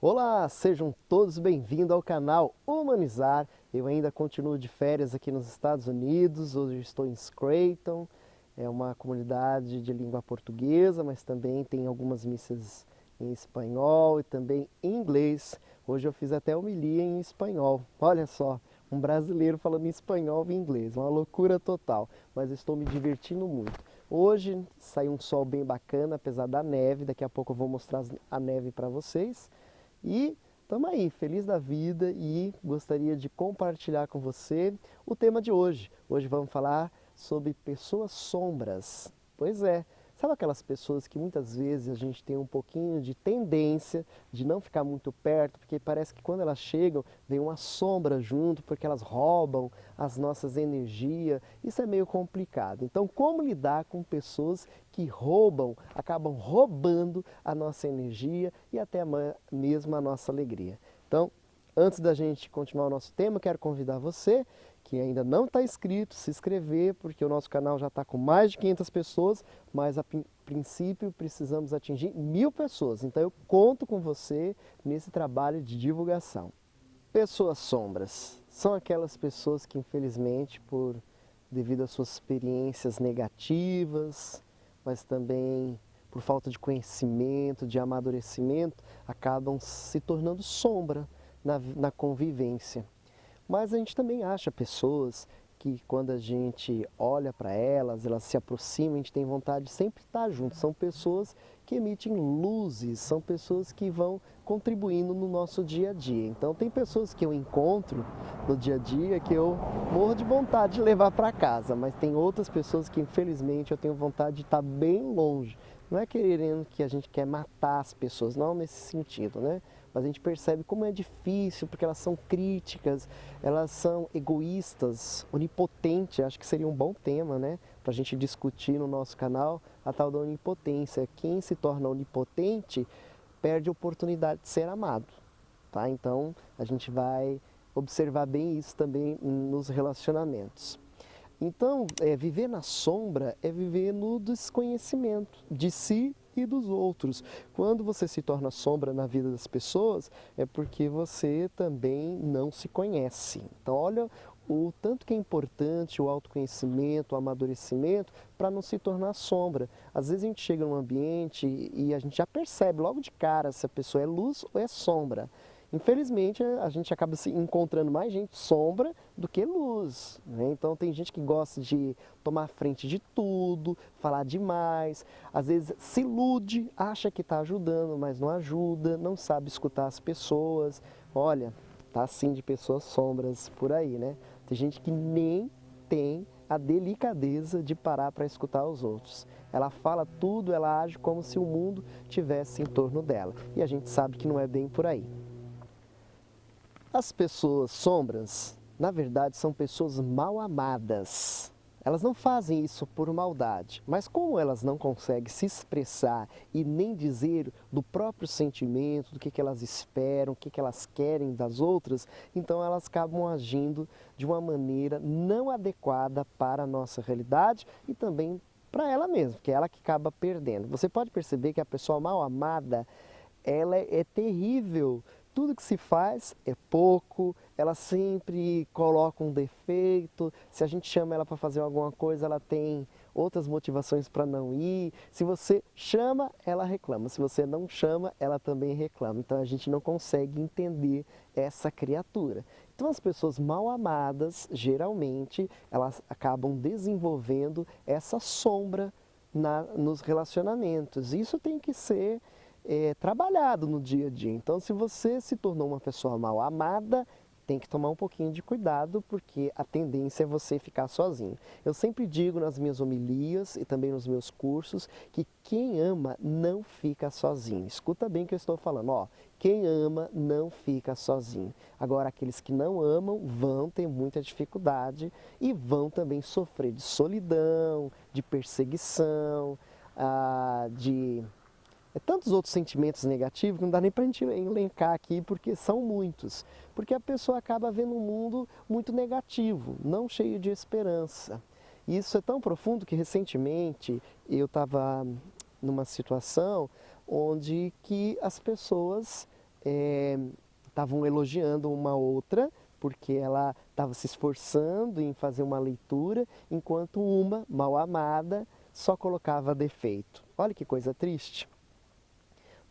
Olá, sejam todos bem-vindos ao canal Humanizar. Eu ainda continuo de férias aqui nos Estados Unidos, hoje eu estou em Scranton, é uma comunidade de língua portuguesa, mas também tem algumas missas em espanhol e também em inglês. Hoje eu fiz até homilia em espanhol, olha só, um brasileiro falando em espanhol e inglês, uma loucura total, mas eu estou me divertindo muito. Hoje saiu um sol bem bacana, apesar da neve, daqui a pouco eu vou mostrar a neve para vocês. E estamos aí, feliz da vida e gostaria de compartilhar com você o tema de hoje. Hoje vamos falar sobre pessoas sombras. Pois é, sabe aquelas pessoas que muitas vezes a gente tem um pouquinho de tendência de não ficar muito perto, porque parece que quando elas chegam vem uma sombra junto, porque elas roubam as nossas energias. Isso é meio complicado. Então, como lidar com pessoas que roubam, acabam roubando a nossa energia e até mesmo a nossa alegria? Então, antes da gente continuar o nosso tema, quero convidar você que ainda não está inscrito, se inscrever, porque o nosso canal já está com mais de 500 pessoas, mas a princípio precisamos atingir 1000 pessoas. Então eu conto com você nesse trabalho de divulgação. Pessoas sombras são aquelas pessoas que infelizmente devido às suas experiências negativas, mas também por falta de conhecimento, de amadurecimento, acabam se tornando sombra na convivência. Mas a gente também acha pessoas que quando a gente olha para elas, elas se aproximam, a gente tem vontade de sempre estar junto. São pessoas que emitem luzes, são pessoas que vão contribuindo no nosso dia a dia. Então tem pessoas que eu encontro no dia a dia que eu morro de vontade de levar para casa, mas tem outras pessoas que infelizmente eu tenho vontade de estar bem longe. Não é querendo que a gente quer matar as pessoas, não nesse sentido, né? Mas a gente percebe como é difícil, porque elas são críticas, elas são egoístas, onipotentes, acho que seria um bom tema, né? Para a gente discutir no nosso canal, a tal da onipotência. Quem se torna onipotente perde a oportunidade de ser amado, tá? Então a gente vai observar bem isso também nos relacionamentos. Então, viver na sombra é viver no desconhecimento de si e dos outros. Quando você se torna sombra na vida das pessoas, é porque você também não se conhece. Então, olha o tanto que é importante o autoconhecimento, o amadurecimento, para não se tornar sombra. Às vezes a gente chega num ambiente e a gente já percebe logo de cara se a pessoa é luz ou é sombra. Infelizmente, a gente acaba se encontrando mais gente sombra do que luz, né? Então tem gente que gosta de tomar frente de tudo, falar demais, às vezes se ilude, acha que está ajudando, mas não ajuda, não sabe escutar as pessoas. Olha, tá assim de pessoas sombras por aí, né? Tem gente que nem tem a delicadeza de parar para escutar os outros. Ela fala tudo, ela age como se o mundo tivesse em torno dela. E a gente sabe que não é bem por aí. As pessoas sombras, na verdade, são pessoas mal amadas. Elas não fazem isso por maldade, mas como elas não conseguem se expressar e nem dizer do próprio sentimento, do que elas esperam, o que elas querem das outras, então elas acabam agindo de uma maneira não adequada para a nossa realidade e também para ela mesma, que é ela que acaba perdendo. Você pode perceber que a pessoa mal amada, ela é terrível. Tudo que se faz é pouco, ela sempre coloca um defeito. Se a gente chama ela para fazer alguma coisa, ela tem outras motivações para não ir. Se você chama, ela reclama. Se você não chama, ela também reclama. Então a gente não consegue entender essa criatura. Então as pessoas mal amadas, geralmente, elas acabam desenvolvendo essa sombra nos relacionamentos. Isso tem que ser trabalhado no dia a dia. Então, se você se tornou uma pessoa mal amada, tem que tomar um pouquinho de cuidado, porque a tendência é você ficar sozinho. Eu sempre digo nas minhas homilias e também nos meus cursos que quem ama não fica sozinho. Escuta bem o que eu estou falando, ó. Quem ama não fica sozinho. Agora, aqueles que não amam vão ter muita dificuldade e vão também sofrer de solidão, de perseguição, de tantos outros sentimentos negativos que não dá nem para a gente elencar aqui, porque são muitos. Porque a pessoa acaba vendo um mundo muito negativo, não cheio de esperança. E isso é tão profundo que recentemente eu estava numa situação onde que as pessoas estavam elogiando uma outra, porque ela estava se esforçando em fazer uma leitura, enquanto uma, mal amada, só colocava defeito. Olha que coisa triste.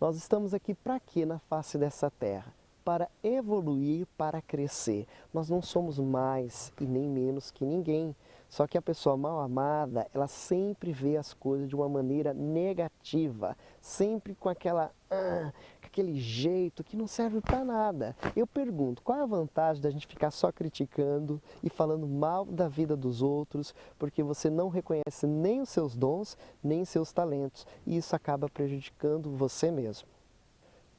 Nós estamos aqui para quê na face dessa terra? Para evoluir, para crescer. Nós não somos mais e nem menos que ninguém. Só que a pessoa mal amada, ela sempre vê as coisas de uma maneira negativa, sempre com com aquele jeito que não serve para nada. Eu pergunto, qual é a vantagem da gente ficar só criticando e falando mal da vida dos outros, porque você não reconhece nem os seus dons, nem os seus talentos, e isso acaba prejudicando você mesmo.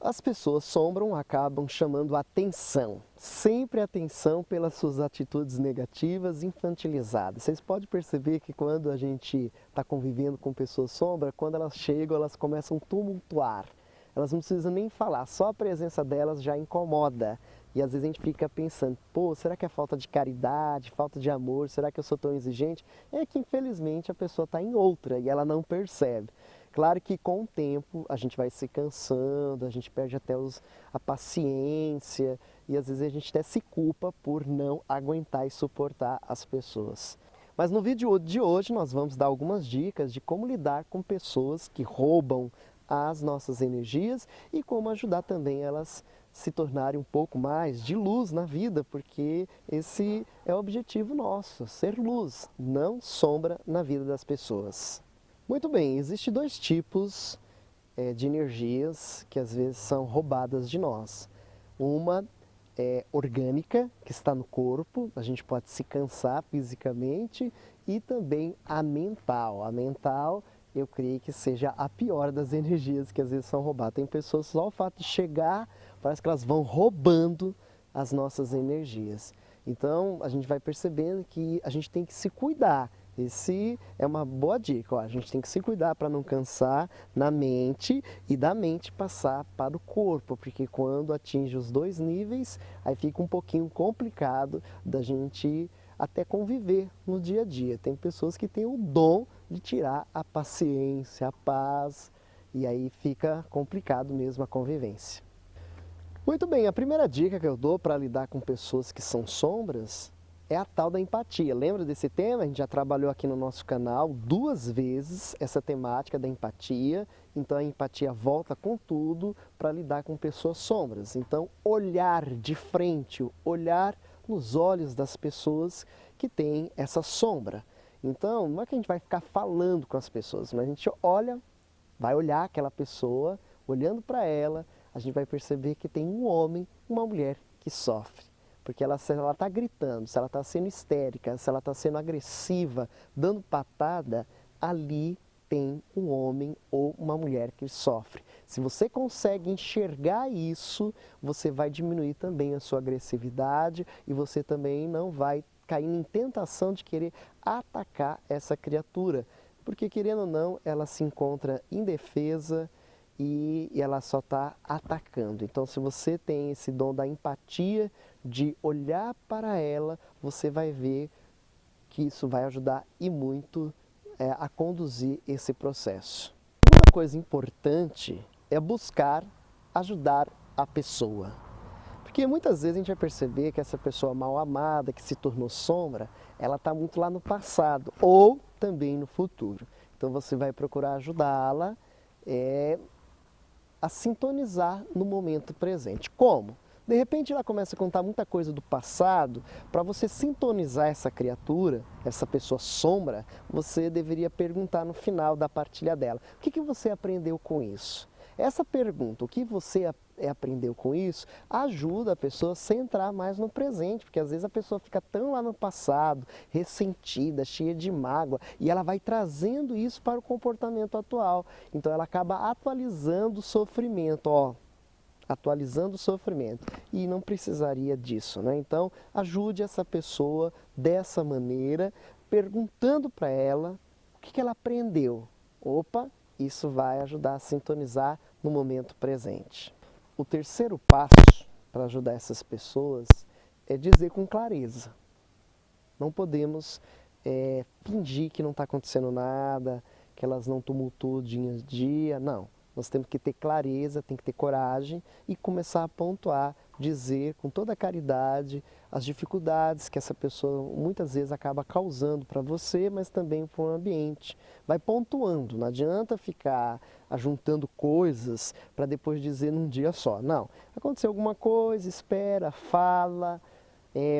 As pessoas sombram acabam chamando atenção, sempre atenção pelas suas atitudes negativas, infantilizadas. Vocês podem perceber que quando a gente está convivendo com pessoas sombra, quando elas chegam, elas começam a tumultuar. Elas não precisam nem falar, só a presença delas já incomoda. E às vezes a gente fica pensando, pô, será que é falta de caridade, falta de amor, será que eu sou tão exigente? É que infelizmente a pessoa está em outra e ela não percebe. Claro que com o tempo a gente vai se cansando, a gente perde até a paciência e às vezes a gente até se culpa por não aguentar e suportar as pessoas. Mas no vídeo de hoje nós vamos dar algumas dicas de como lidar com pessoas que roubam as nossas energias e como ajudar também elas se tornarem um pouco mais de luz na vida, porque esse é o objetivo nosso, ser luz, não sombra na vida das pessoas. Muito bem, existem dois tipos de energias que às vezes são roubadas de nós. Uma é orgânica, que está no corpo, a gente pode se cansar fisicamente, e também a mental. A mental, eu creio que seja a pior das energias que às vezes são roubadas. Tem pessoas, só o fato de chegar, parece que elas vão roubando as nossas energias. Então, a gente vai percebendo que a gente tem que se cuidar. Esse é uma boa dica, ó. A gente tem que se cuidar para não cansar na mente e da mente passar para o corpo, porque quando atinge os dois níveis, aí fica um pouquinho complicado da gente até conviver no dia a dia. Tem pessoas que têm o dom de tirar a paciência, a paz, e aí fica complicado mesmo a convivência. Muito bem, a primeira dica que eu dou para lidar com pessoas que são sombras é a tal da empatia. Lembra desse tema? A gente já trabalhou aqui no nosso canal 2 vezes essa temática da empatia. Então a empatia volta com tudo para lidar com pessoas sombras. Então olhar de frente, olhar nos olhos das pessoas que têm essa sombra. Então não é que a gente vai ficar falando com as pessoas, mas a gente olha, vai olhar aquela pessoa, olhando para ela, a gente vai perceber que tem um homem, uma mulher que sofre. Porque se ela está gritando, se ela está sendo histérica, se ela está sendo agressiva, dando patada, ali tem um homem ou uma mulher que sofre. Se você consegue enxergar isso, você vai diminuir também a sua agressividade e você também não vai cair em tentação de querer atacar essa criatura. Porque, querendo ou não, ela se encontra indefesa e ela só está atacando. Então, se você tem esse dom da empatia, de olhar para ela, você vai ver que isso vai ajudar e muito a conduzir esse processo. Uma coisa importante é buscar ajudar a pessoa. Porque muitas vezes a gente vai perceber que essa pessoa mal amada, que se tornou sombra, ela está muito lá no passado ou também no futuro. Então você vai procurar ajudá-la a sintonizar no momento presente. Como? De repente ela começa a contar muita coisa do passado. Para você sintonizar essa criatura, essa pessoa sombra, você deveria perguntar no final da partilha dela: o que você aprendeu com isso? Essa pergunta, o que você aprendeu com isso, ajuda a pessoa a centrar mais no presente, porque às vezes a pessoa fica tão lá no passado, ressentida, cheia de mágoa, e ela vai trazendo isso para o comportamento atual. Então ela acaba atualizando o sofrimento, atualizando o sofrimento, e não precisaria disso, né? Então ajude essa pessoa dessa maneira, perguntando para ela o que ela aprendeu. Opa, isso vai ajudar a sintonizar no momento presente. O terceiro passo para ajudar essas pessoas é dizer com clareza. Não podemos fingir que não está acontecendo nada, que elas não tumultuam dia a dia, não. Nós temos que ter clareza, tem que ter coragem e começar a pontuar, dizer com toda a caridade as dificuldades que essa pessoa muitas vezes acaba causando para você, mas também para o ambiente. Vai pontuando, não adianta ficar ajuntando coisas para depois dizer num dia só. Não, aconteceu alguma coisa, espera, fala,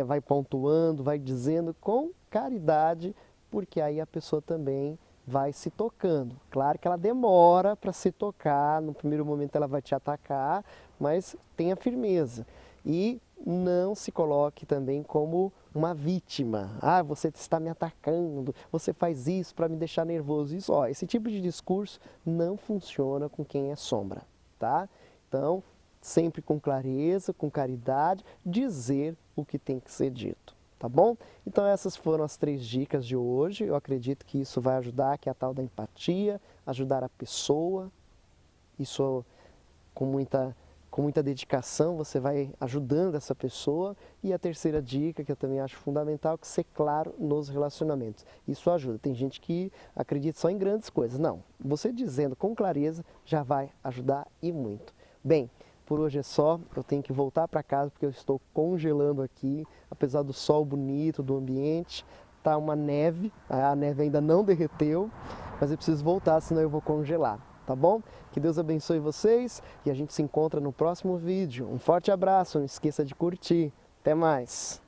vai pontuando, vai dizendo com caridade, porque aí a pessoa também vai se tocando. Claro que ela demora para se tocar, no primeiro momento ela vai te atacar, mas tenha firmeza. E não se coloque também como uma vítima. Ah, você está me atacando, você faz isso para me deixar nervoso. Isso, ó, esse tipo de discurso não funciona com quem é sombra, tá? Então, sempre com clareza, com caridade, dizer o que tem que ser dito. Tá bom? Então essas foram as 3 dicas de hoje. Eu acredito que isso vai ajudar, que é a tal da empatia, ajudar a pessoa. Isso com muita dedicação você vai ajudando essa pessoa. E a terceira dica, que eu também acho fundamental, que ser claro nos relacionamentos. Isso ajuda. Tem gente que acredita só em grandes coisas. Não, você dizendo com clareza já vai ajudar e muito. Bem, por hoje é só, eu tenho que voltar para casa porque eu estou congelando aqui, apesar do sol bonito, do ambiente, tá uma neve, a neve ainda não derreteu, mas eu preciso voltar, senão eu vou congelar, tá bom? Que Deus abençoe vocês e a gente se encontra no próximo vídeo. Um forte abraço, não esqueça de curtir, até mais!